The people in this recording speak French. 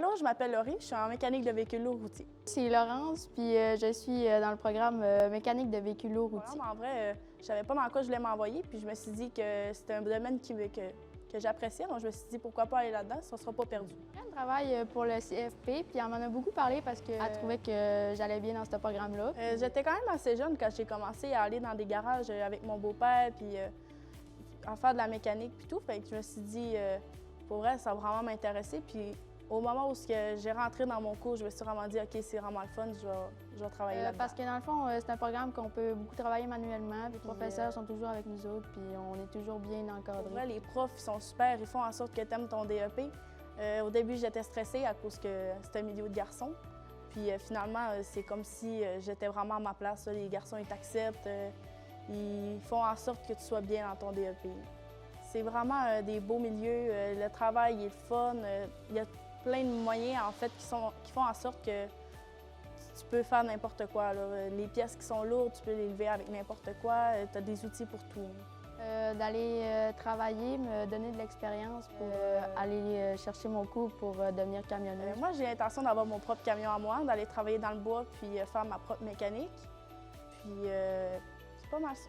Allô, je m'appelle Laurie, je suis en mécanique de véhicules lourds routiers. C'est Laurence, puis je suis dans le programme mécanique de véhicules lourds routiers. En vrai, je savais pas dans quoi je voulais m'envoyer, puis je me suis dit que c'était un domaine que j'appréciais, donc je me suis dit pourquoi pas aller là-dedans, ça sera pas perdu. Elle travaille pour le CFP, puis elle m'en a beaucoup parlé parce qu'elle trouvait que j'allais bien dans ce programme-là. J'étais quand même assez jeune quand j'ai commencé à aller dans des garages avec mon beau-père, puis à faire de la mécanique, puis tout. Fait que je me suis dit, pour vrai, ça va vraiment m'intéresser. Puis au moment où j'ai rentré dans mon cours, je me suis vraiment dit, OK, c'est vraiment le fun, je vais travailler là-dedans. Parce que dans le fond, c'est un programme qu'on peut beaucoup travailler manuellement, puis les professeurs sont toujours avec nous autres, puis on est toujours bien encadrés. Pour vrai, les profs, ils sont super, ils font en sorte que tu aimes ton DEP. Au début, j'étais stressée à cause que c'était un milieu de garçons. Puis finalement, c'est comme si j'étais vraiment à ma place. Là. Les garçons, ils t'acceptent, ils font en sorte que tu sois bien dans ton DEP. C'est vraiment des beaux milieux, le travail est le fun, il y a plein de moyens en fait qui font en sorte que tu peux faire n'importe quoi. Là. Les pièces qui sont lourdes, tu peux les lever avec n'importe quoi, tu as des outils pour tout. D'aller travailler, me donner de l'expérience pour aller chercher mon cours pour devenir camionneuse. Moi, j'ai l'intention d'avoir mon propre camion à moi, d'aller travailler dans le bois puis faire ma propre mécanique. Puis c'est pas mal ça.